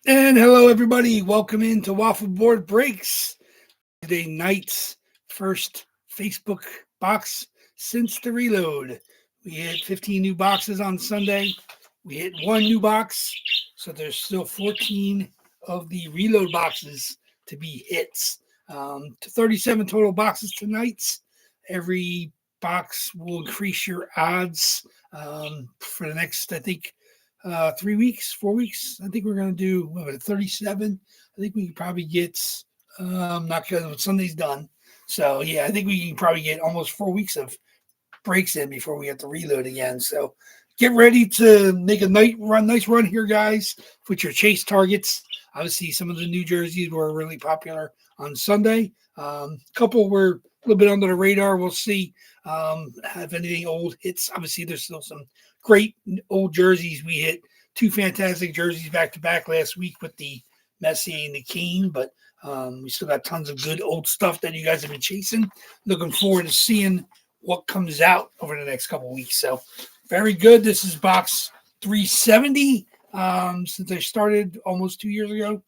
And hello, everybody. Welcome into Waffle Board Breaks. Today night's first Facebook box since the reload. We hit 15 new boxes on Sunday. We hit one new box, so there's still 14 of the reload boxes to be hits. To 37 total boxes tonight. Every box will increase your odds for the next, I think, 3 weeks, 4 weeks. I think we're going to do 37. I think we can probably get, not because Sunday's done. So, yeah, I think we can probably get almost 4 weeks of breaks in before we have to reload again. So, get ready to make a nice run here, guys, with your chase targets. Obviously, some of the new jerseys were really popular on Sunday. A couple were a little bit under the radar. We'll see if anything old hits. Obviously, there's still some great old jerseys. We hit two fantastic jerseys back to back last week with the Messi and the Kane, but we still got tons of good old stuff that you guys have been chasing. Looking forward to seeing what comes out over the next couple of weeks. So very good. This is box 370. Since I started almost 2 years ago,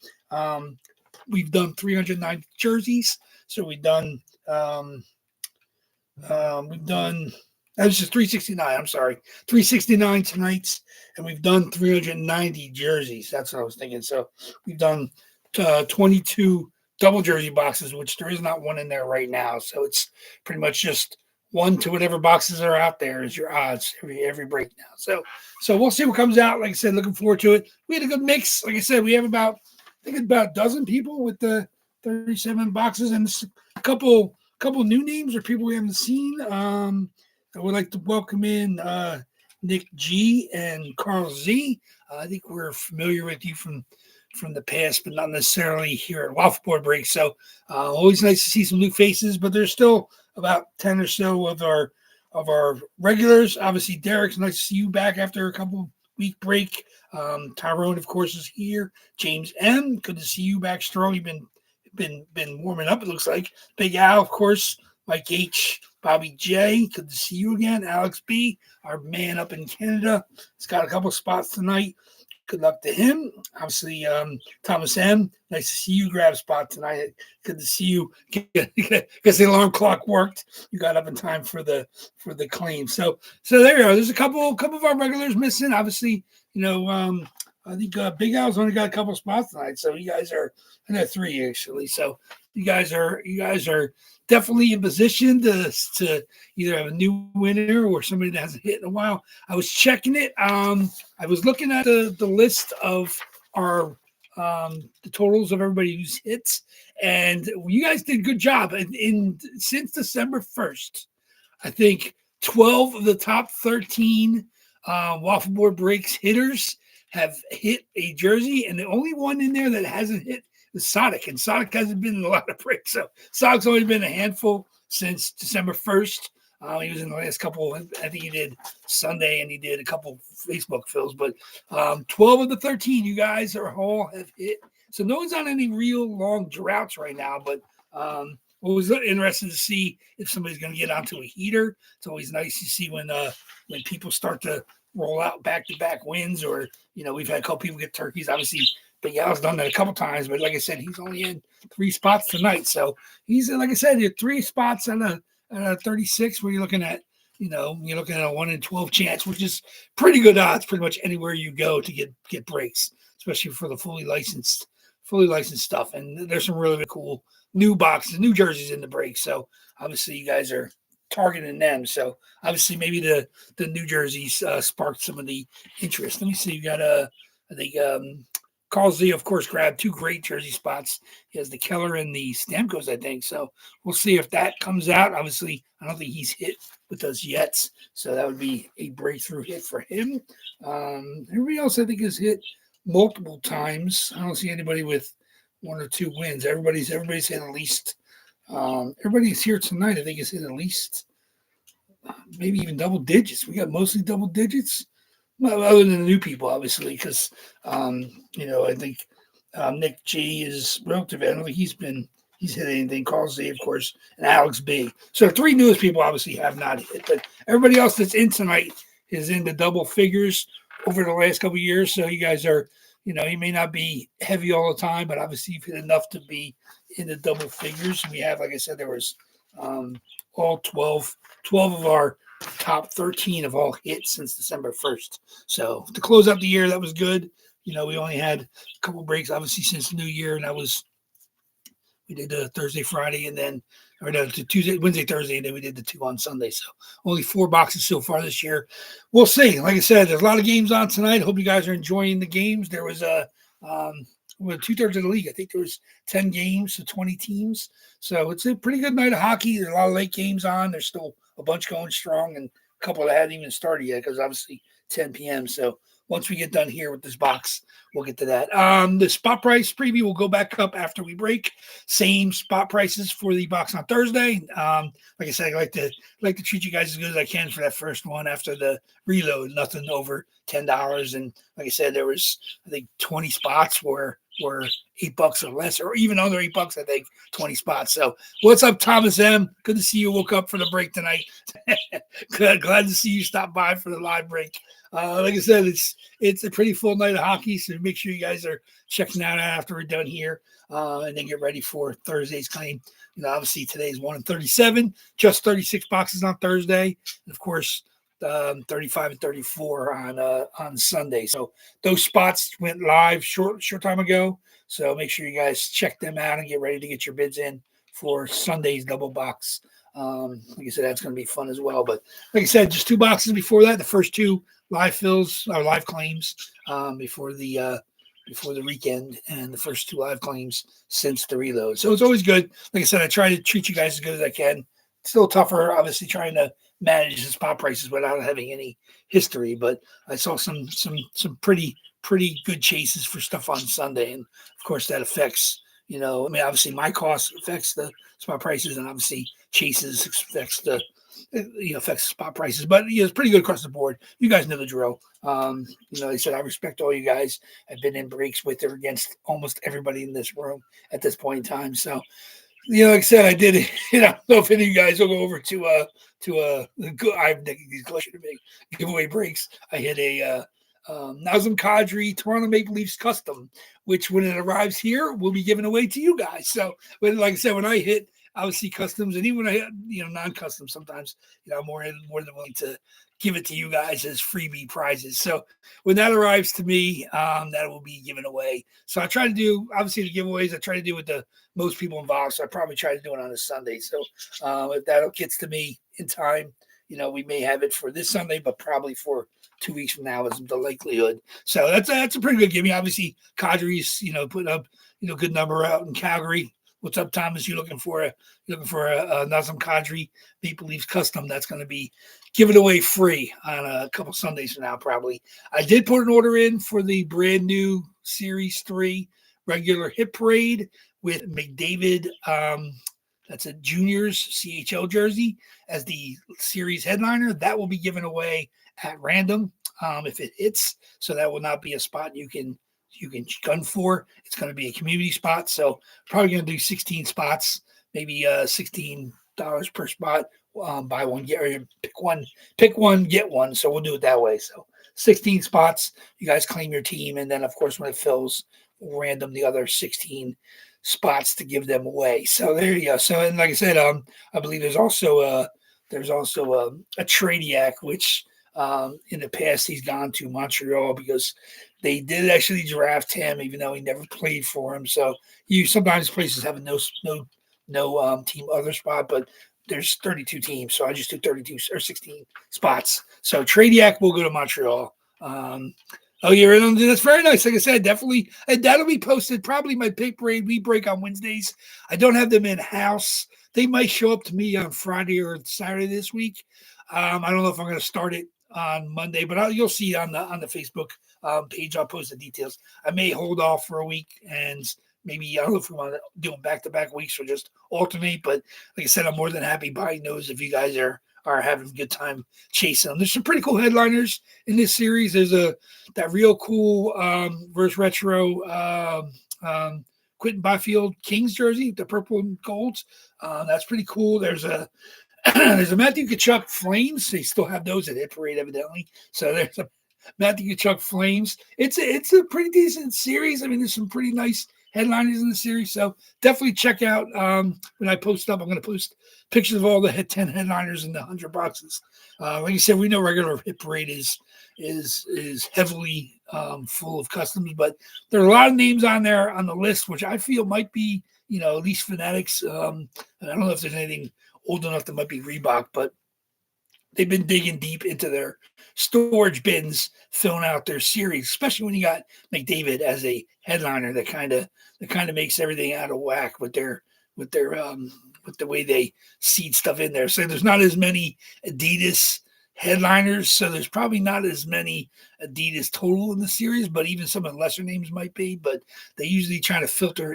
we've done 390 jerseys. So we've done that was just 369. I'm sorry, 369 tonight, and we've done 390 jerseys. That's what I was thinking. So we've done 22 double jersey boxes, which there is not one in there right now. So it's pretty much just one to whatever boxes are out there is your odds every break now. So we'll see what comes out. Like I said, looking forward to it. We had a good mix. Like I said, we have about a dozen people with the 37 boxes, and a couple new names or people we haven't seen. I would like to welcome in Nick G and Carl Z. I think we're familiar with you from the past, but not necessarily here at Waffle Board Break. So always nice to see some new faces, but there's still about 10 or so of our regulars. Obviously, Derek's nice to see you back after a couple week break. Tyrone, of course, is here. James M, good to see you back strong. You've been warming up, it looks like. Big Al, of course. Mike H, Bobby J, good to see you again. Alex B, our man up in Canada, he's got a couple spots tonight. Good luck to him. Obviously, Thomas M, nice to see you grab a spot tonight. Good to see you. Because the alarm clock worked. You got up in time for the claim. So there you go. There's a couple of our regulars missing. Obviously, I think Big Al's only got a couple spots tonight. So you guys are, I know 3 actually. So you guys are definitely in position to either have a new winner or somebody that hasn't hit in a while. I was checking it. I was looking at the list of our the totals of everybody who's hits, and you guys did a good job. Since December 1st, I think 12 of the top 13 Waffle Board Breaks hitters have hit a jersey, and the only one in there that hasn't hit is Sonic, and Sonic hasn't been in a lot of breaks. So Sonic's only been a handful since December 1st. He was in the last couple. I think he did Sunday, and he did a couple Facebook fills. But 12 of the 13, you guys all have hit. So no one's on any real long droughts right now. But it was interesting to see if somebody's going to get onto a heater. It's always nice to see when people start to roll out back-to-back wins, or we've had a couple people get turkeys. Obviously, Big Al's done that a couple times, but like I said, he's only in 3 spots tonight. So he's, like I said, you're 3 spots on a 36 where you're looking at, you're looking at a 1 in 12 chance, which is pretty good odds pretty much anywhere you go to get breaks, especially for the fully licensed stuff. And there's some really cool new boxes, new jerseys in the break. So obviously you guys are targeting them. So obviously maybe the new jerseys sparked some of the interest. Let me see. You got I think Carl Z, of course, grabbed 2 great jersey spots. He has the Keller and the Stamkos, I think. So we'll see if that comes out. Obviously, I don't think he's hit with us yet. So that would be a breakthrough hit for him. Everybody else, I think, has hit multiple times. I don't see anybody with 1 or 2 wins. Everybody's hit at least. Everybody's here tonight, I think, has hit at least maybe even double digits. We got mostly double digits. Well, other than the new people, obviously, because, I think Nick G is relative. I don't think he's hit anything. Carl Z, of course, and Alex B. So 3 newest people obviously have not hit, but everybody else that's in tonight is in the double figures over the last couple of years. So you guys are, He may not be heavy all the time, but obviously you've hit enough to be in the double figures. We have, like I said, there was all 12 of our top 13 have all hit since December 1st. So to close out the year, that was good. We only had a couple breaks, obviously, since the new year, and we did the Thursday, Friday, and then Tuesday, Wednesday, Thursday, and then we did the 2 on Sunday. So only 4 boxes so far this year. We'll see. Like I said, there's a lot of games on tonight. Hope you guys are enjoying the games. There was 2/3 of the league. I think there was 10 games, so 20 teams. So it's a pretty good night of hockey. There's a lot of late games on. There's still a bunch going strong, and a couple that hadn't even started yet because obviously 10 p.m. So once we get done here with this box, we'll get to that. The spot price preview will go back up after we break. Same spot prices for the box on Thursday. Like I said, I like to treat you guys as good as I can for that first one after the reload. Nothing over $10. And like I said, there was, I think, 20 spots were $8 or less, or even under $8. I think 20 spots. So what's up, Thomas M? Good to see you woke up for the break tonight. Glad to see you stop by for the live break. Like I said, it's a pretty full night of hockey, so make sure you guys are checking that out after we're done here, and then get ready for Thursday's claim. Obviously today's 1 in 37, just 36 boxes on Thursday, and of course 35 and 34 on Sunday. So those spots went live short time ago. So make sure you guys check them out and get ready to get your bids in for Sunday's double box. Like I said, that's going to be fun as well. But like I said, just 2 boxes before that. The first 2 live fills or live claims before the weekend, and the first 2 live claims since the reload. So it's always good. Like I said, I try to treat you guys as good as I can. It's still tougher, obviously, trying to manage the spot prices without having any history. But I saw some pretty good chases for stuff on Sunday, and of course that affects. Obviously my cost affects the spot prices, and obviously chases affects the spot prices. But it's pretty good across the board. You guys know the drill. They said I respect all you guys. I've been in breaks with or against almost everybody in this room at this point in time. So, like I said, I did. I don't know if any of you guys will go over to I've these giveaway breaks. I hit a Nazem Kadri Toronto Maple Leafs custom, which when it arrives here, will be given away to you guys. So, like I said, when I hit obviously customs, and even when I hit non-custom, sometimes I'm more than willing to give it to you guys as freebie prizes. So when that arrives to me, that will be given away. So I try to do obviously the giveaways. I try to do with the most people involved. So I probably try to do it on a Sunday. So if that gets to me in time, we may have it for this Sunday, but probably for 2 weeks from now is the likelihood. So that's a pretty good gimme. Obviously, Kadri's putting up good number out in Calgary. What's up, Thomas? You're looking for a Nazem Kadri Maple Leafs custom that's going to be given away free on a couple Sundays from now, probably. I did put an order in for the brand new Series 3 regular hit parade with McDavid. That's a juniors CHL jersey as the series headliner. That will be given away at random if it hits. So that will not be a spot you can gun for. It's going to be a community spot. So probably going to do 16 spots, maybe $16 per spot. Buy one, pick one, get one. So we'll do it that way. So 16 spots. You guys claim your team, and then of course when it fills, we'll random the other 16 spots to give them away. So there you go. So, and like I said, I believe there's also a Tradiac, which in the past he's gone to Montreal because they did actually draft him, even though he never played for him. So sometimes places have a no team other spot, but there's 32 teams, so I just took 32 or 16 spots. So Tradiac will go to Montreal. Oh, you're in on that's very nice. Like I said, definitely, and that'll be posted. Probably my pick parade we break on Wednesdays. I don't have them in house. They might show up to me on Friday or Saturday this week. I don't know if I'm going to start it on Monday, but you'll see on the Facebook page. I'll post the details. I may hold off for a week, and maybe I don't know if we want to do them back-to-back weeks or just alternate. But like I said, I'm more than happy buying those if you guys are having a good time chasing them. There's some pretty cool headliners in this series. There's that real cool verse retro Quentin Byfield Kings jersey, the purple and golds. That's pretty cool. There's a Matthew Tkachuk Flames. They still have those at Hit Parade, evidently. So Matthew Kachuk Flames. It's a pretty decent series. I mean, there's some pretty nice headliners in the series, so definitely check out. When I post up, I'm going to post pictures of all the 10 headliners in the 100 boxes. Like you said, we know regular Hit Parade is heavily full of customs, but there are a lot of names on there on the list, which I feel might be, at least Fanatics. And I don't know if there's anything old enough that might be Reebok, but they've been digging deep into their storage bins, filling out their series, especially when you got McDavid as a headliner that kind of makes everything out of whack with with the way they seed stuff in there. So there's not as many Adidas headliners, so there's probably not as many Adidas total in the series, but even some of the lesser names might be. But they usually try to filter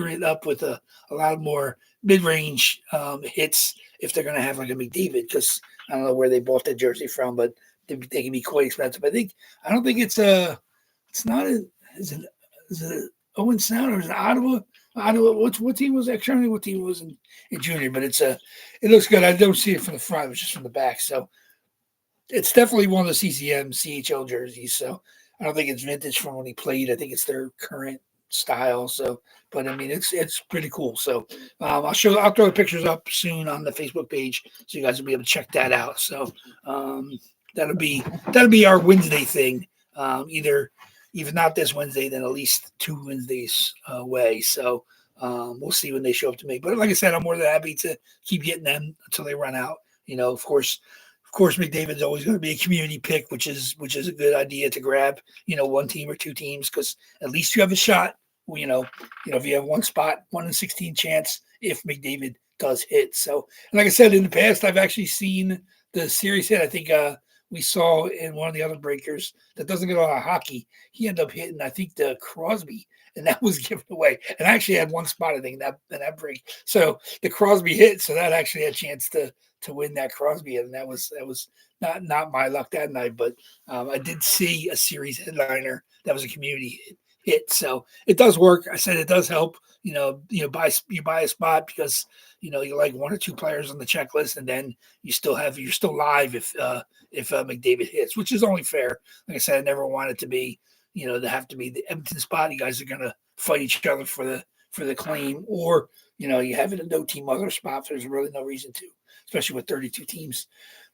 it up with a lot more mid-range hits if they're going to have like a McDavid, because I don't know where they bought that jersey from, but they can be quite expensive. I don't think it's not a, is it Owen Sound or is it Ottawa? Ottawa, what team was that? Currently, what team was in junior? But it looks good. I don't see it from the front; it was just from the back. So it's definitely one of the CCM CHL jerseys. So I don't think it's vintage from when he played. I think it's their current style. So, but I mean, it's pretty cool. So I'll throw the pictures up soon on the Facebook page, so you guys will be able to check that out. So that'll be our Wednesday thing. Either if not this Wednesday, then at least 2 Wednesdays away. So we'll see when they show up to me. But like I said, I'm more than happy to keep getting them until they run out. Of course, McDavid's always going to be a community pick, which is a good idea to grab, one team or two teams, because at least you have a shot. If you have one spot, 1 in 16 chance if McDavid does hit. So, and like I said, in the past, I've actually seen the series hit. I think we saw in one of the other breakers that doesn't get a lot of hockey. He ended up hitting, I think, the Crosby, and that was given away. And I actually had one spot, I think, in that break. So the Crosby hit, so that actually had a chance to win that Crosby, and that was not my luck that night. But I did see a series headliner that was a community hit, so it does work. I said it does help. Buy a spot because you like 1 or 2 players on the checklist, and then you're still live if McDavid hits, which is only fair. Like I said, I never want it to be to have to be the Edmonton spot. You guys are gonna fight each other for the claim, or you have it a no team other spot. There's really no reason to, especially with 32 teams.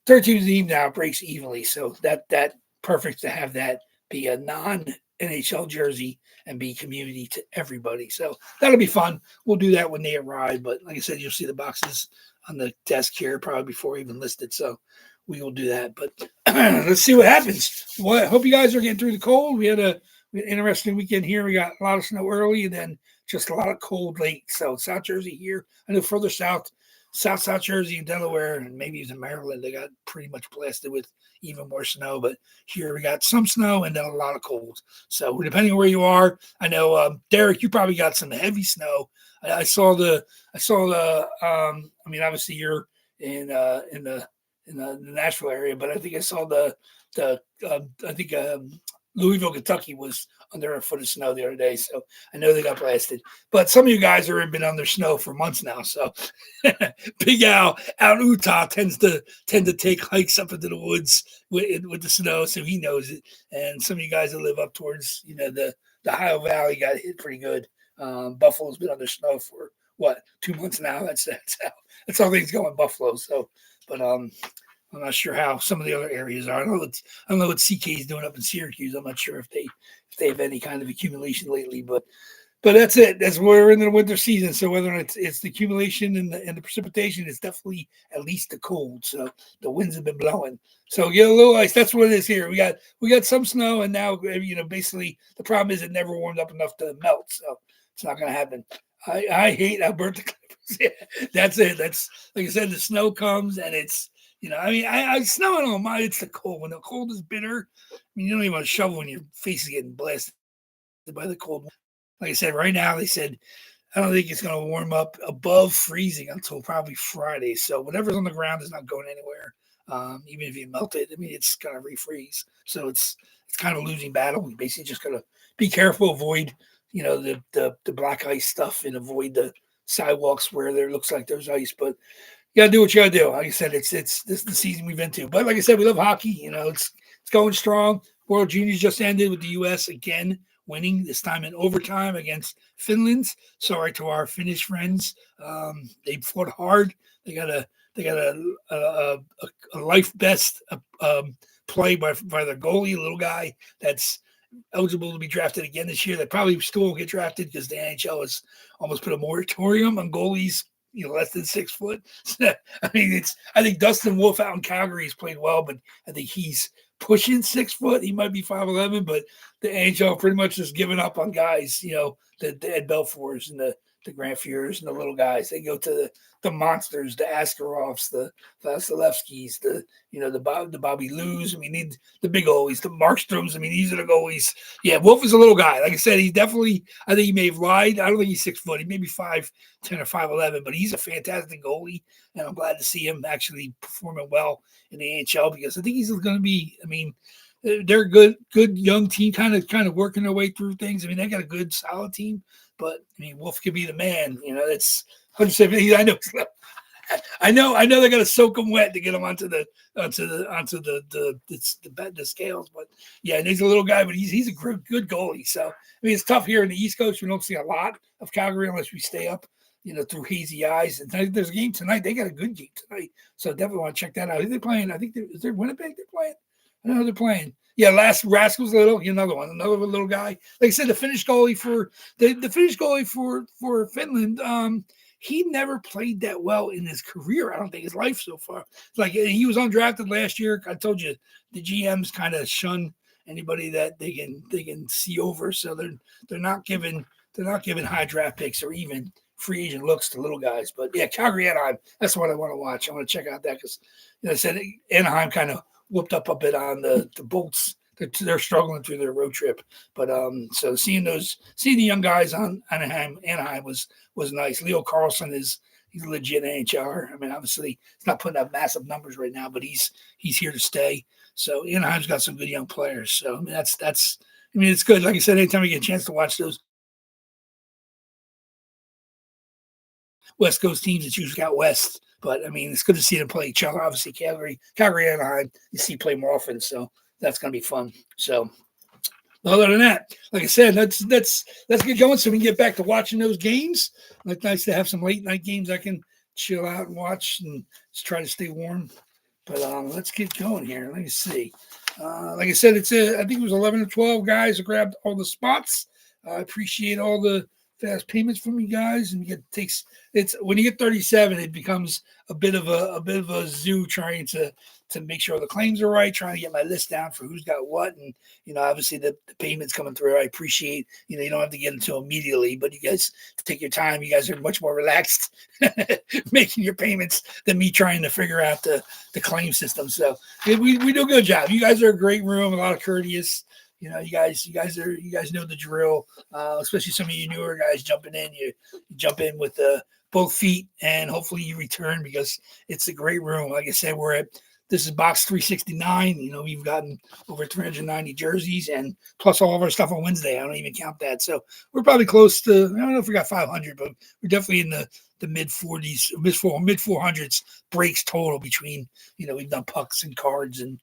32 teams now breaks evenly, so that perfect to have that be a non-NHL jersey and be community to everybody. So that'll be fun. We'll do that when they arrive. But like I said, you'll see the boxes on the desk here probably before even listed. So we will do that. But let's see what happens. Well, I hope you guys are getting through the cold. We had an interesting weekend here. We got a lot of snow early and then just a lot of cold late. So South Jersey here. I know further south Jersey and Delaware, and maybe even Maryland, they got pretty much blasted with even more snow. But here we got some snow and then a lot of cold. So depending on where you are, I know Derek, you probably got some heavy snow. I saw the. I mean, obviously you're in the Nashville area, but I think I saw Louisville, Kentucky was under a foot of snow the other day, so I know they got blasted. But some of you guys have been under snow for months now. So Big Al out in Utah tends to take hikes up into the woods with the snow, so he knows it. And some of you guys that live up towards the Ohio Valley got hit pretty good. Buffalo's been under snow for 2 months now. That's how things go in Buffalo. So, but I'm not sure how some of the other areas are. I don't know what CK is doing up in Syracuse. I'm not sure if they have any kind of accumulation lately, but that's it. That's where we're in the winter season. So whether it's the accumulation and the precipitation, it's definitely at least the cold. So the winds have been blowing. So get a little ice. That's what it is here. We got some snow, and now basically the problem is it never warmed up enough to melt. So it's not going to happen. I hate Alberta Clippers. Yeah, that's it. That's like I said. The snow comes and it's. I snow, I don't mind. It's the cold. When the cold is bitter, you don't even want to shovel when your face is getting blasted by the cold. Like I said, right now, they said, I don't think it's going to warm up above freezing until probably Friday. So whatever's on the ground is not going anywhere. Even if you melt it, it's going to refreeze. So it's kind of a losing battle. We basically just got to be careful, avoid, the black ice stuff, and avoid the sidewalks where there looks like there's ice. But you gotta do what you gotta do. Like I said, this is the season we've been to. But like I said, we love hockey. It's going strong. World Juniors just ended with the U.S. again winning, this time in overtime against Finland. Sorry to our Finnish friends. They fought hard. They got a life best play by their goalie, a little guy that's eligible to be drafted again this year. They probably still won't get drafted because the NHL has almost put a moratorium on goalies, less than 6 foot. I mean, I think Dustin Wolf out in Calgary has played well, but I think he's pushing 6 foot. He might be 5'11", but the NHL pretty much just giving up on guys, the Ed Belfours and the Grant Fuhrs and the little guys. They go to the monsters, the Askarovs, the Vasilevskis, the Bobby Loos. I mean, the big goalies, the Markstroms. I mean, these are the goalies. Yeah, Wolf is a little guy. Like I said, he definitely, I think he may have lied. I don't think he's 6 foot. He may be 5'10" or 5'11", but he's a fantastic goalie, and I'm glad to see him actually performing well in the NHL because I think he's going to be, I mean, they're a good young team, kind of working their way through things. I mean, they got a good, solid team, but I mean, Wolf could be the man. That's 170. I know they got to soak him wet to get him onto the scales. But yeah, and he's a little guy, but he's a good goalie. So I mean, it's tough here in the East Coast. We don't see a lot of Calgary unless we stay up, through hazy eyes. And there's a game tonight. They got a good game tonight, so definitely want to check that out. Are they playing? I think is there Winnipeg they're playing. I know they're playing. Yeah, last Rascals Little, another little guy. Like I said, the Finnish goalie for for Finland. He never played that well in his career. I don't think his life so far. It's like he was undrafted last year. I told you the GMs kind of shun anybody that they can see over. So they're not giving high draft picks or even free agent looks to little guys. But yeah, Calgary Anaheim. That's what I want to watch. I want to check out that because I said Anaheim kind of whooped up a bit on the Bolts. They're struggling through their road trip, but so seeing the young guys on Anaheim was nice. Leo Carlson he's a legit NHLer. I mean, obviously he's not putting up massive numbers right now, but he's here to stay. So Anaheim's got some good young players. So I mean it's good. Like I said, anytime we get a chance to watch those West Coast teams, it's usually out west. But I mean, it's good to see them play each other. Obviously, Calgary, Anaheim, you see play more often, so that's going to be fun. So, other than that, like I said, let's get going so we can get back to watching those games. It's nice to have some late night games I can chill out and watch and just try to stay warm. But let's get going here. Let me see. Like I said, I think it was 11 or 12 guys who grabbed all the spots. I appreciate all the fast payments from you guys, and it's when you get 37, it becomes a bit of a zoo trying to make sure the claims are right, trying to get my list down for who's got what, and obviously the payments coming through. I appreciate you don't have to get into immediately, but you guys take your time. You guys are much more relaxed making your payments than me trying to figure out the claim system. So we do a good job. You guys are a great room, a lot of courteous. You guys know the drill, especially some of you newer guys jumping in. You jump in with both feet, and hopefully you return because it's a great room. Like I said, this is box 369. We've gotten over 390 jerseys, and plus all of our stuff on Wednesday. I don't even count that. So we're probably close to, I don't know if we got 500, but we're definitely in the mid 40s, mid 400s breaks total between, we've done pucks and cards and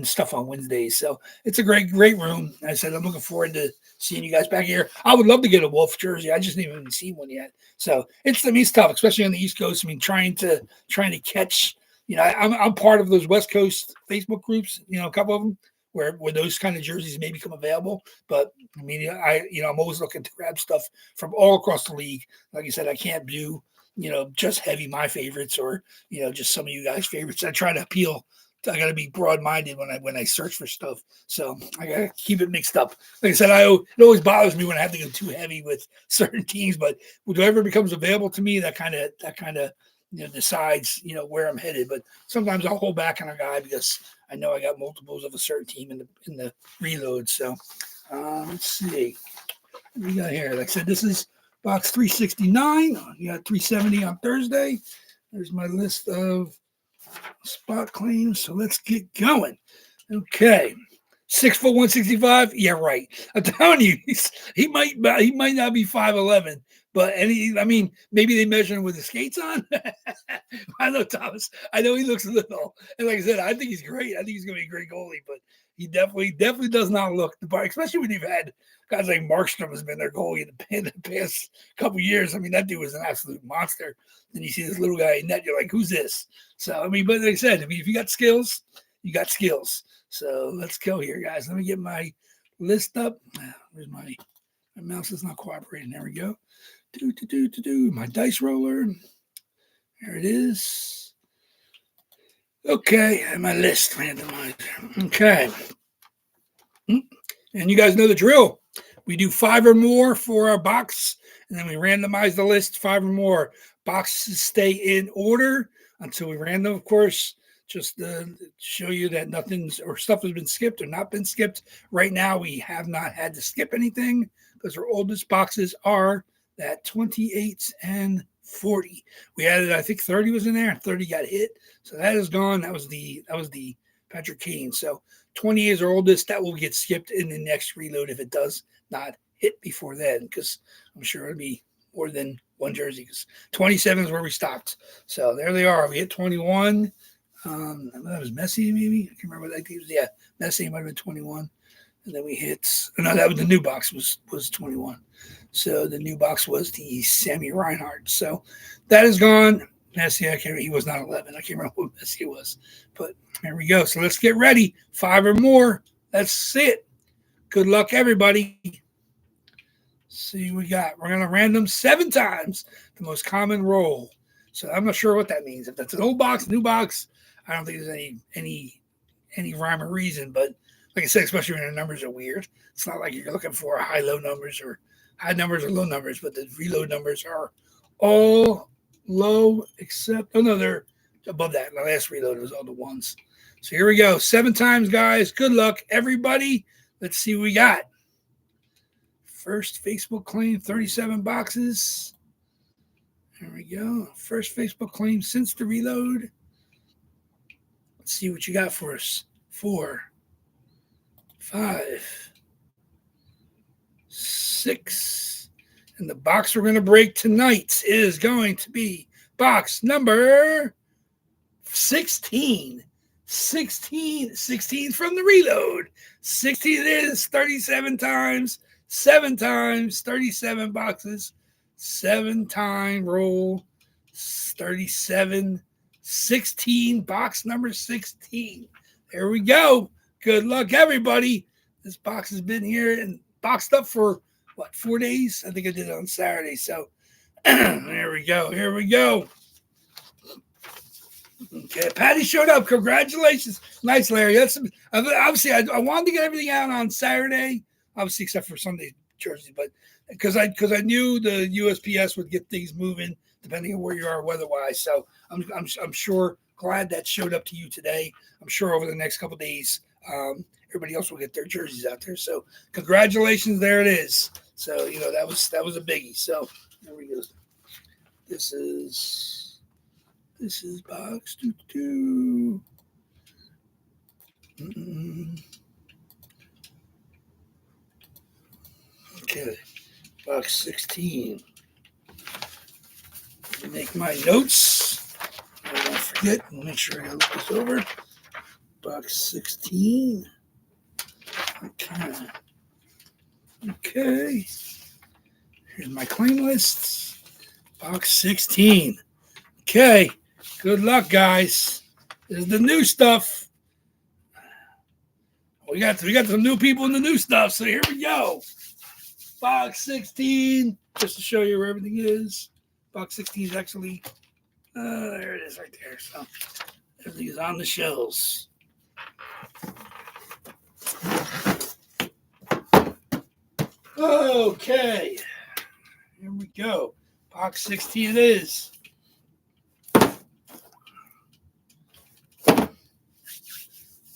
stuff on Wednesdays. So it's a great room. I said, I'm looking forward to seeing you guys back here. I would love to get a Wolf jersey. I just haven't even seen one yet. So it's tough, especially on the East Coast. I mean, trying to catch, I'm part of those West Coast Facebook groups, a couple of them where those kind of jerseys may become available. But I mean, I'm always looking to grab stuff from all across the league. Like I said, I can't do, just heavy my favorites or, just some of you guys' favorites. I try to appeal. I got to be broad-minded when I search for stuff. So I got to keep it mixed up. Like I said, it always bothers me when I have to go too heavy with certain teams, but whatever becomes available to me, that kind of decides, where I'm headed. But sometimes I'll hold back on a guy because I know I got multiples of a certain team in the reload. So let's see. What we got here? Like I said, this is box 369. You got 370 on Thursday. There's my list of spot claims. So let's get going. Okay. 6'1", 165. Yeah, right. I'm telling you, he might not be 5'11", but maybe they measure him with the skates on. I know Thomas. I know he looks little, and like I said, I think he's great. I think he's going to be a great goalie. But He definitely does not look the part, especially when you've had guys like Markstrom has been their goalie in the past couple years. I mean, that dude was an absolute monster. Then you see this little guy in net, you're like, who's this? So, I mean, but like I said, I mean, if you got skills, you got skills. So let's go here, guys. Let me get my list up. Where's my mouse is not cooperating. There we go. My dice roller. There it is. Okay, and my list randomizer. Okay. And you guys know the drill. We do 5 or more for our box, and then we randomize the list 5 or more. Boxes stay in order until we random, of course, just to show you that nothing's or stuff has been skipped or not been skipped. Right now, we have not had to skip anything because our oldest boxes are that 28 and 40. We added, I think 30 was in there, 30 got hit. So that is gone. That was the Patrick Kane. So 20 is our oldest. That will get skipped in the next reload if it does not hit before then, because I'm sure it'll be more than one jersey, because 27 is where we stopped. So there they are. We hit 21. That was Messi, maybe. I can't remember what that was. Yeah, Messi might have been 21. And then we hit, no, that was the new box was 21. So the new box was the Sammy Reinhart. So that is gone. Messi, he was not 11. I can't remember what Messi was. But there we go. So let's get ready. 5 or more. Let's see it. Good luck, everybody. See what we got. We're going to random 7 times the most common roll. So I'm not sure what that means. If that's an old box, new box, I don't think there's any rhyme or reason. But like I said, especially when the numbers are weird, it's not like you're looking for high-low numbers or high numbers or low numbers, but the reload numbers are all low except, oh no, they're above that. The last reload was all the ones. So here we go. 7 times, guys. Good luck, everybody. Let's see what we got. First Facebook claim, 37 boxes. There we go. First Facebook claim since the reload. Let's see what you got for us. 4, 5, 6. And the box we're going to break tonight is going to be box number 16. 16 from the reload. 16 it is, 37 times, 7 times, 37 boxes, 7-time roll, 37, 16, box number 16. There we go. Good luck, everybody. This box has been here and boxed up for, 4 days? I think I did it on Saturday. So there we go. Here we go. Okay, Patty showed up. Congratulations. Nice, Larry. That's obviously I wanted to get everything out on Saturday, obviously except for Sunday jerseys, but because I knew the USPS would get things moving depending on where you are weather-wise. So I'm sure glad that showed up to you today. I'm sure over the next couple of days, everybody else will get their jerseys out there. So congratulations, there it is. So that was a biggie. So there we go. This is box 2. Okay, box 16. Make my notes. I don't forget. I'll make sure I look this over. Box 16. Okay. Here's my claim lists. Box 16. Okay. Good luck, guys. This is the new stuff. We got some new people in the new stuff, so here we go. Box 16, just to show you where everything is. Box 16 is actually, there it is right there. So everything is on the shelves. Okay. Here we go. Box 16 it is.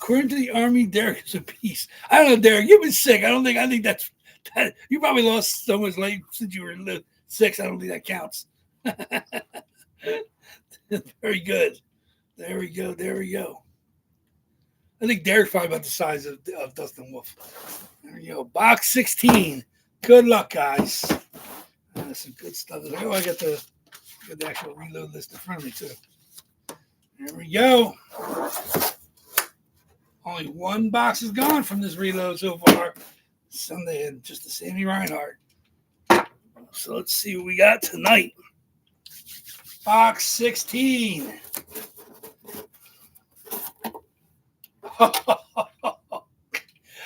According to the Army, Derek is a piece. I don't know, Derek. You've been sick. I think that's that. You probably lost so much weight since you were 6. I don't think that counts. Very good. There we go. I think Derek's probably about the size of Dustin Wolf. There we go. Box 16. Good luck, guys. That's some good stuff. Oh, I got the actual reload list in front of me, too. There we go. Only one box is gone from this reload so far. Sunday and just the Sammy Reinhart. So let's see what we got tonight. Box 16.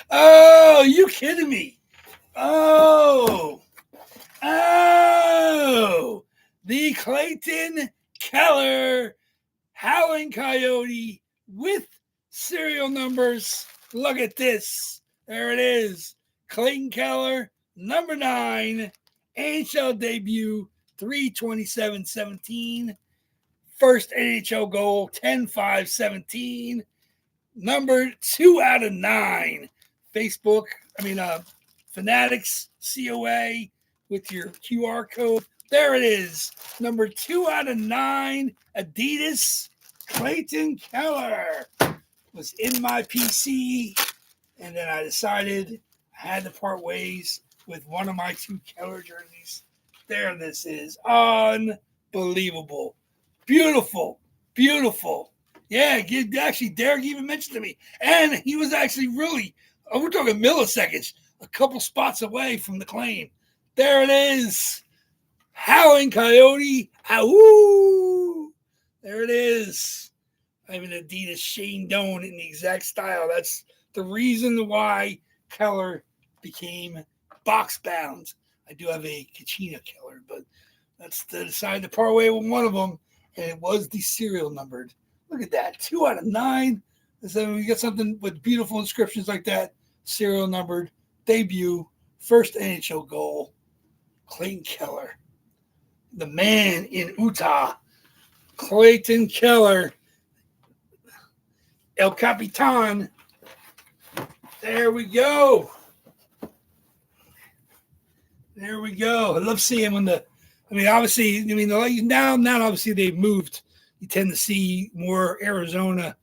Oh, you kidding me? Oh, the Clayton Keller Howling Coyote with serial numbers. Look at this. There it is. Clayton Keller, number 9, NHL debut, 3/27/17. First NHL goal, 10/5/17. Number 2/9. Fanatics COA with your QR code. There it is. Number 2/9. Adidas Clayton Keller was in my PC, and then I decided I had to part ways with one of my 2 Keller jerseys. There this is. Unbelievable. Beautiful. Beautiful. Yeah, actually, Derek even mentioned to me. And he was actually really, we're talking milliseconds, a couple spots away from the claim. There it is. Howling Coyote. Ow! There it is. I have an Adidas Shane Doan in the exact style. That's the reason why Keller became box bound. I do have a Kachina Keller, but that's the decided to part away with one of them, and it was the serial numbered. Look at that, 2/9. So we get something with beautiful inscriptions like that. Serial numbered, debut, first NHL goal, Clayton Keller. The man in Utah, Clayton Keller, El Capitan. There we go. There we go. I love seeing when obviously now obviously they've moved. You tend to see more Arizona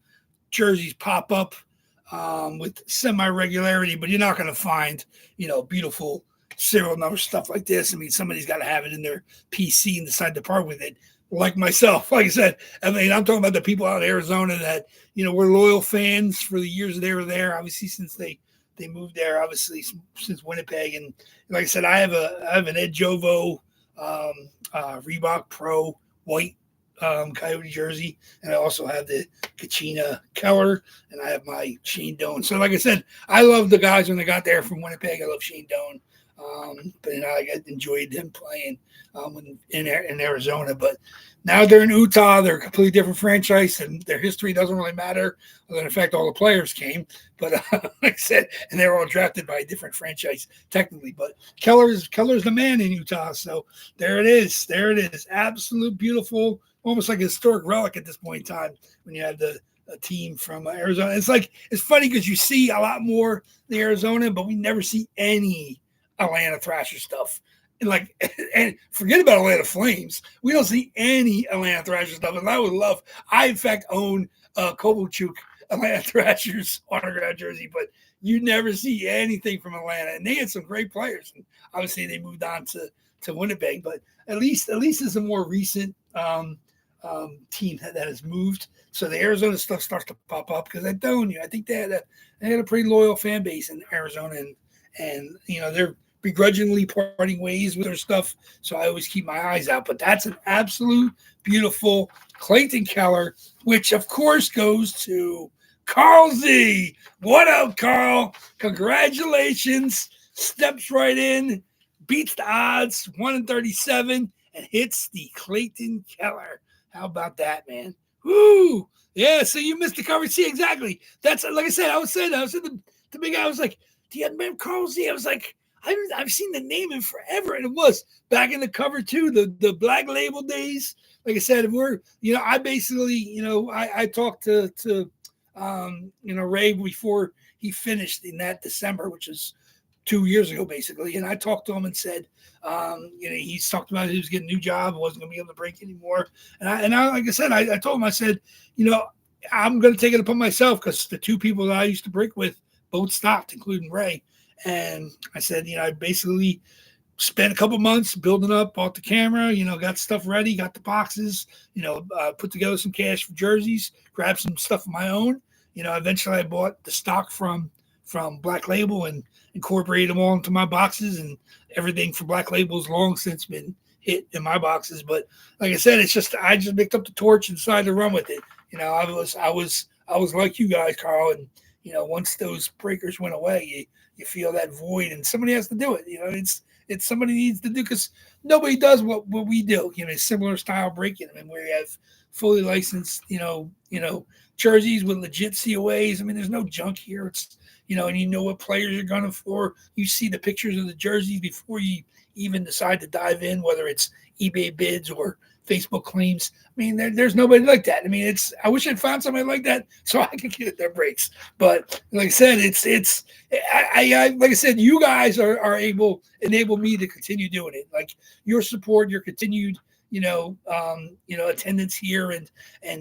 jerseys pop up with semi-regularity, but you're not going to find, beautiful serial number stuff like this. Somebody's got to have it in their PC and decide to part with it. Like myself, like I said, I'm talking about the people out in Arizona that, we're loyal fans for the years they were there. Obviously, since they moved there, obviously since Winnipeg. And like I said, I have an Ed Jovo Reebok Pro white Coyote jersey, and I also have the Kachina Keller, and I have my Shane Doan. So like I said, I love the guys when they got there from Winnipeg. I love Shane Doan, but I enjoyed them playing in Arizona. But now they're in Utah. They're a completely different franchise, and their history doesn't really matter. Other than the fact all the players came, but like I said, and they were all drafted by a different franchise technically. But Keller's the man in Utah. So there it is. There it is. Absolute beautiful. Almost like a historic relic at this point in time when you have a team from Arizona. It's funny because you see a lot more the Arizona, but we never see any Atlanta Thrasher stuff. And forget about Atlanta Flames. We don't see any Atlanta Thrasher stuff. And I in fact own Kovalchuk Atlanta Thrashers autograph jersey, but you never see anything from Atlanta. And they had some great players. And obviously they moved on to Winnipeg, but at least it's a more recent team that has moved, so the Arizona stuff starts to pop up because I think they had a pretty loyal fan base in Arizona, and they're begrudgingly parting ways with their stuff, so I always keep my eyes out. But that's an absolute beautiful Clayton Keller, which of course goes to Carl Z. What up, Carl? Congratulations! Steps right in, beats the odds, 1-37, and hits the Clayton Keller. How about that, man? Woo! Yeah, so you missed the cover. See, exactly. That's like I said. I was saying the big guy. I was like, do you remember Carl Z? I was like, I've seen the name in forever, and it was back in the cover too. The Black Label days. Like I said, I basically, I talked to Ray before he finished in that December, which is 2 years ago, basically. And I talked to him and said, he's talked about he was getting a new job, wasn't going to be able to break anymore. And I like I said, I told him, I said, I'm going to take it upon myself because the 2 people that I used to break with both stopped, including Ray. And I said, I basically spent a couple months building up, bought the camera, got stuff ready, got the boxes, put together some cash for jerseys, grabbed some stuff of my own, eventually I bought the stock from Black Label and incorporated them all into my boxes, and everything from Black Label's long since been hit in my boxes. But like I said, I just picked up the torch and decided to run with it. I was like you guys, Carl, and once those breakers went away, you feel that void, and somebody has to do it. It's somebody needs to do, because nobody does what we do. Similar style breaking. I mean, where you have fully licensed, jerseys with legit COAs. I mean, there's no junk here. It's and you know what players you're gunning for. You see the pictures of the jerseys before you even decide to dive in, whether it's eBay bids or Facebook claims. I mean, there's nobody like that. I mean, I wish I'd found somebody like that so I could get their breaks. But like I said, like I said, you guys are enable me to continue doing it. Like your support, your continued, attendance here and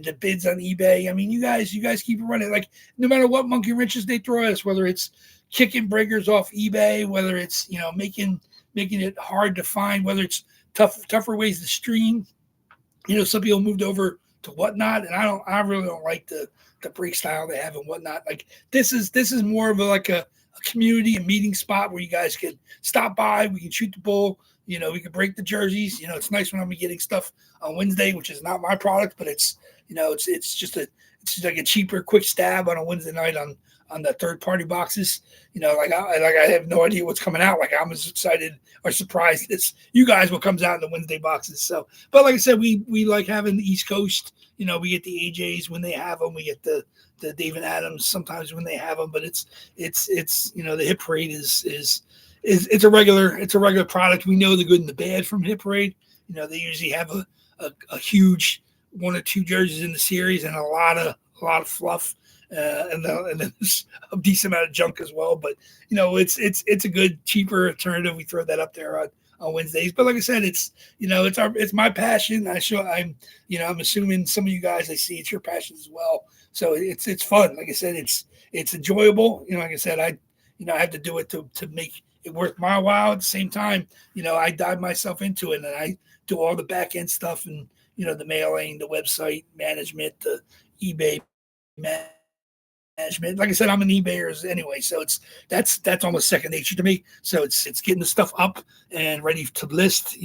the bids on eBay. I mean, you guys keep it running. Like no matter what monkey wrenches they throw at us, whether it's kicking breakers off eBay, whether it's making it hard to find, whether it's tougher ways to stream. Some people moved over to Whatnot, and I really don't like the break style they have and Whatnot. Like this is more of a community and meeting spot where you guys can stop by. We can shoot the bull. We can break the jerseys. It's nice when I'm getting stuff on Wednesday, which is not my product, but it's just like a cheaper, quick stab on a Wednesday night on the third party boxes. I have no idea what's coming out. Like I'm as excited or surprised as you guys what comes out in the Wednesday boxes. So, but like I said, we like having the East Coast. We get the AJs when they have them. We get the David Adams sometimes when they have them. But it's the Hit Parade is it's a regular product. We know the good and the bad from Hit Parade. They usually have a huge one or two jerseys in the series and a lot of fluff. And then there's a decent amount of junk as well, but it's a good, cheaper alternative. We throw that up there on Wednesdays. But like I said, it's my passion. I'm assuming some of you guys I see it's your passion as well. So it's fun. Like I said, it's enjoyable. Like I said, I have to do it to make it worth my while. At the same time, I dive myself into it and I do all the back end stuff and the mailing, the website management, the eBay management. Like I said, I'm an eBayer anyway, so that's almost second nature to me. So it's getting the stuff up and ready to list.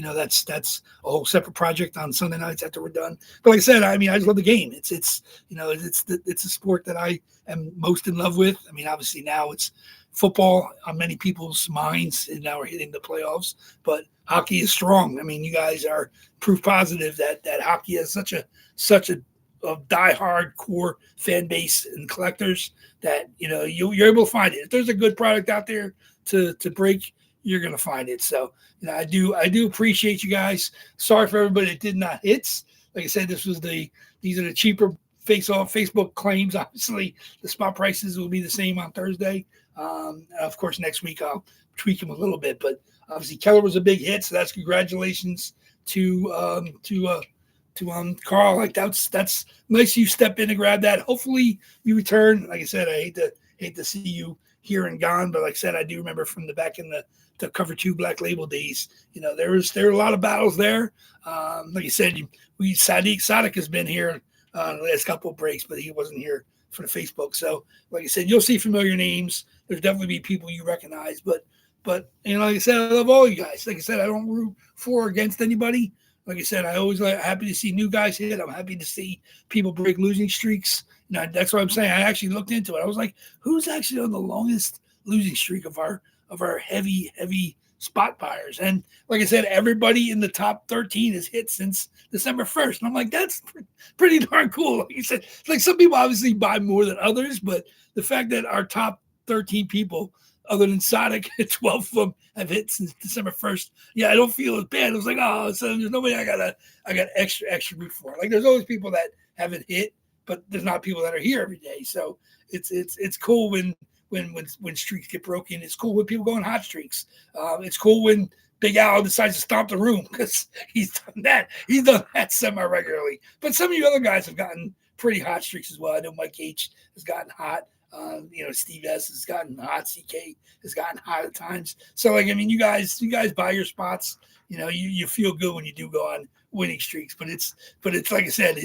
That's a whole separate project on Sunday nights after we're done. But like I said, I just love the game. It's a sport that I am most in love with. I mean, obviously now it's football on many people's minds, and now we're hitting the playoffs. But hockey is strong. I mean, you guys are proof positive that hockey has such a diehard core fan base and collectors that you're able to find it. If there's a good product out there to break, you're gonna find it. So I do appreciate you guys. Sorry for everybody that did not hit. Like I said, these are the cheaper Facebook claims. Obviously, the spot prices will be the same on Thursday. Of course, next week I'll tweak them a little bit, but obviously Keller was a big hit, so that's congratulations to Carl. Like that's nice you step in and grab that. Hopefully you return. Like I said, I hate to see you here and gone, but like I said, I do remember from the back in the cover 2 Black Label days. There were a lot of battles there. Like I said, Sadiq has been here the last couple of breaks, but he wasn't here for the Facebook. So like I said, you'll see familiar names. There's definitely be people you recognize, but like I said, I love all you guys. Like I said, I don't root for or against anybody. Like I said, I always happy to see new guys hit. I'm happy to see people break losing streaks. That's what I'm saying. I actually looked into it. I was like, who's actually on the longest losing streak of our heavy spot buyers? And like I said, everybody in the top 13 has hit since December 1st. And I'm like, that's pretty darn cool. Like you said, like some people obviously buy more than others, but the fact that our top 13 people, other than Sonic, 12 of them have hit since December 1st. Yeah, I don't feel as bad. I was like, oh, so there's nobody I got extra root for. Like there's always people that haven't hit, but there's not people that are here every day. So it's cool when streaks get broken. It's cool when people go on hot streaks. It's cool when Big Al decides to stomp the room because he's done that. He's done that semi-regularly. But some of you other guys have gotten pretty hot streaks as well. I know Mike H has gotten hot. Steve S has gotten hot. CK has gotten hot at times. So like, I mean, you guys buy your spots. You feel good when you do go on winning streaks. But it's like I said,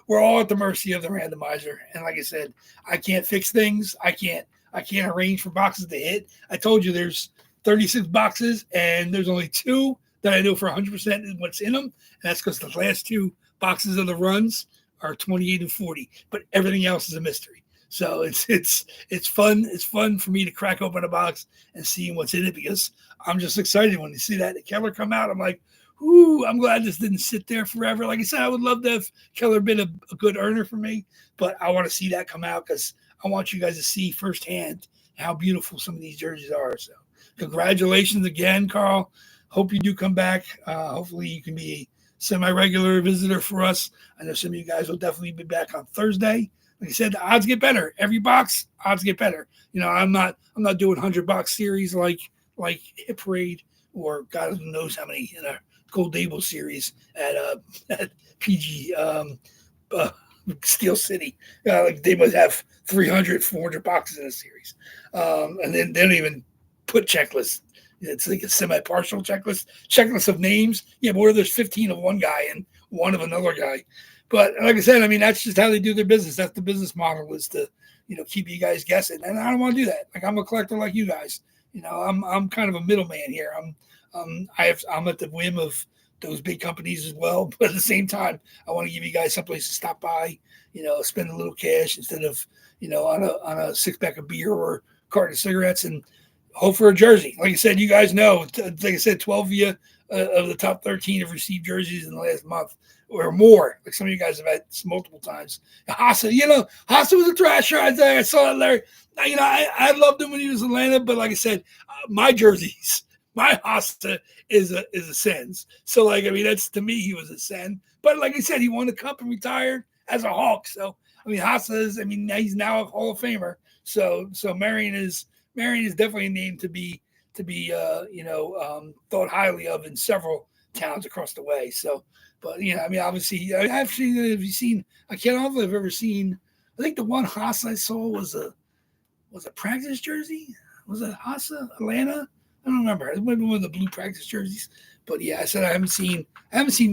we're all at the mercy of the randomizer. And like I said, I can't fix things. I can't arrange for boxes to hit. I told you there's 36 boxes, and there's only 2 that I know for 100% is what's in them. And that's because the last 2 boxes of the runs are 28 and 40, but everything else is a mystery. So it's fun. It's fun for me to crack open a box and see what's in it, because I'm just excited when you see that Keller come out. I'm like, ooh, I'm glad this didn't sit there forever. Like I said, I would love to have Keller been a good earner for me, but I want to see that come out because I want you guys to see firsthand how beautiful some of these jerseys are. So congratulations again, Carl. Hope you do come back. Hopefully you can be a semi-regular visitor for us. I know some of you guys will definitely be back on Thursday. Like I said, the odds get better. Every box, odds get better. I'm not doing 100-box series like Hit Parade or God knows how many in a Gold Dable series at PG Steel City. Like they must have 300, 400 boxes in a series, and then they don't even put checklists. It's like a semi-partial checklist of names. Yeah, but where there's 15 of one guy and 1 of another guy. But like I said, I mean, that's just how they do their business. That's the business model, is to, keep you guys guessing. And I don't want to do that. Like, I'm a collector like you guys. I'm kind of a middleman here. I'm at the whim of those big companies as well. But at the same time, I want to give you guys someplace to stop by, spend a little cash instead of, on a 6-pack of beer or a carton of cigarettes, and hope for a jersey. Like I said, you guys know, like I said, 12 of you of the top 13 have received jerseys in the last month or more. Like some of you guys have had multiple times. Hassa, Hassa was a thrasher. I saw that, Larry. I loved him when he was in Atlanta, but like I said, my jerseys, my Hassa is a sens. So like, I mean, that's, to me, he was a sen. But like I said, he won the cup and retired as a Hawk. So I mean, Hassa is, he's now a Hall of Famer. So Marion is definitely a name to be thought highly of in several towns across the way. So, but obviously, have you seen? I can't know if I've ever seen. I think the one Haas I saw was a practice jersey. Was it Hassa Atlanta? I don't remember. It might be one of the blue practice jerseys. But yeah, I said I haven't seen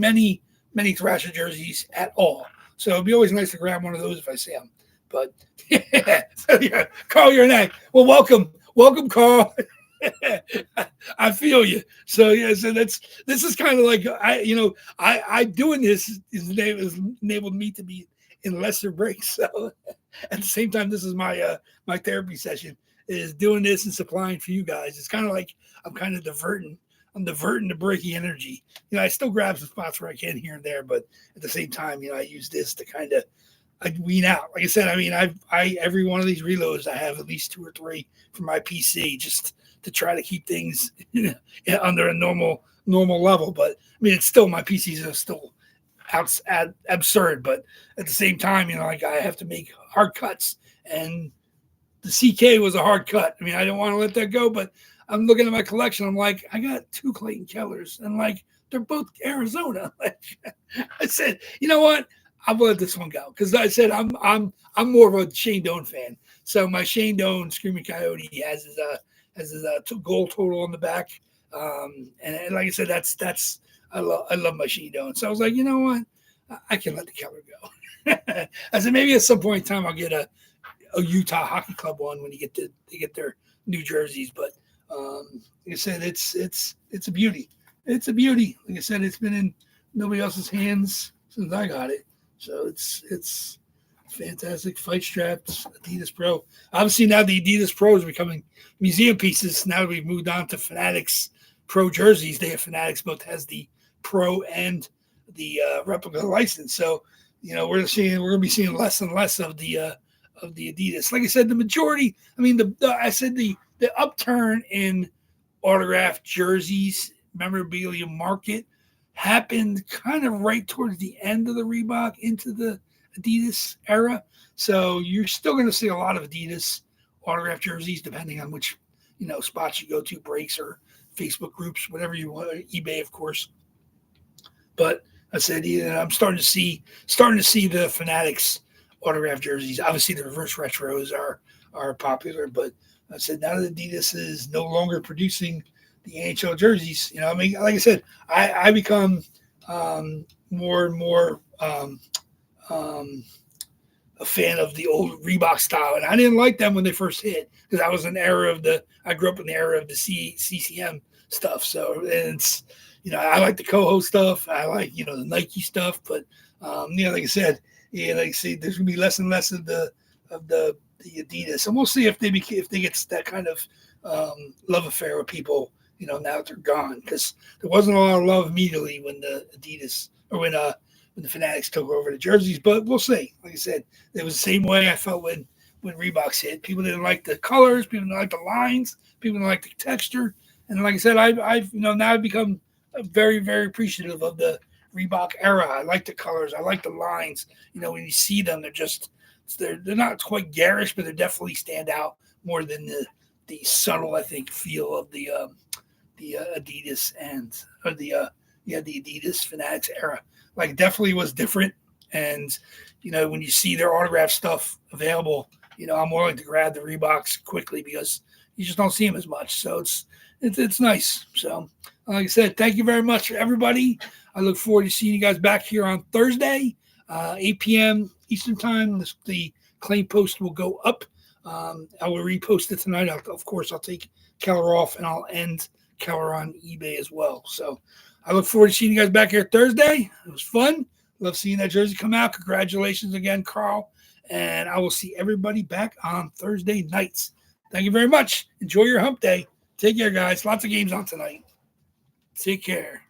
many Thrasher jerseys at all. So it'd be always nice to grab one of those if I see them. But yeah, so yeah, Carl, you're next. Well, welcome, Carl. I feel you. So yeah, so this is kind of like I doing this has enabled me to be in lesser breaks. So at the same time, this is my my therapy session, is doing this and supplying for you guys. It's kind of like I'm kind of diverting the breaking energy. I still grab some spots where I can here and there, but at the same time, I use this to kind of wean out. Like I said, I every one of these reloads, I have at least 2 or 3 for my PC, just to try to keep things under a normal level. But it's still, my PCs are still absurd. But at the same time, like I have to make hard cuts, and the CK was a hard cut. I don't want to let that go, but I'm looking at my collection. I'm like, I got 2 Clayton Kellers, and like they're both Arizona. I said, you know what? I'll let this one go, because I said I'm more of a Shane Doan fan. So my Shane Doan Screaming Coyote has his goal total on the back, and like I said, that's I love my Shane Doan. So I was like, you know what, I can let the Keller go. I said maybe at some point in time I'll get a Utah Hockey Club one when you get their new jerseys. But like I said, it's a beauty. It's a beauty. Like I said, it's been in nobody else's hands since I got it. So it's fantastic. Fight straps, Adidas Pro. Obviously now the Adidas Pro is becoming museum pieces. Now that we've moved on to Fanatics Pro jerseys, they have Fanatics both has the Pro and the replica license. So we're going to be seeing less and less of the Adidas. Like I said, the majority. The upturn in autographed jerseys memorabilia market happened kind of right towards the end of the Reebok into the Adidas era. So you're still going to see a lot of Adidas autographed jerseys, depending on which spots you go to, breaks or Facebook groups, whatever you want, eBay, of course. But I said, I'm starting to see the Fanatics autographed jerseys. Obviously, the reverse retros are are popular. But I said now that Adidas is no longer producing the NHL jerseys, I mean, like I said, I become more and more um, a fan of the old Reebok style, and I didn't like them when they first hit because I was an era of I grew up in the era of the CCM stuff. So it's I like the Coho stuff, I like the Nike stuff, but like I said, like I say, there's gonna be less and less of the Adidas, and we'll see if they get that kind of love affair with people. Now that they're gone, because there wasn't a lot of love immediately when the Adidas or when the Fanatics took over the jerseys, but we'll see. Like I said, it was the same way I felt when Reeboks hit. People didn't like the colors, people didn't like the lines, people didn't like the texture, and like I said, I've now I've become very, very appreciative of the Reebok era. I like the colors, I like the lines. When you see them, they're not quite garish, but they definitely stand out more than the subtle, I think, feel of the Adidas or the Adidas Fanatics era. Like, definitely was different. And when you see their autograph stuff available, I'm willing to grab the Reeboks quickly because you just don't see them as much. So it's nice. So like I said, thank you very much, everybody. I look forward to seeing you guys back here on Thursday, 8 p.m. Eastern time. The claim post will go up. I will repost it tonight. Of course, I'll take Keller off, and I'll end Keller on eBay as well. So I look forward to seeing you guys back here Thursday. It was fun. Love seeing that jersey come out. Congratulations again, Carl. And I will see everybody back on Thursday nights. Thank you very much. Enjoy your hump day. Take care, guys. Lots of games on tonight. Take care.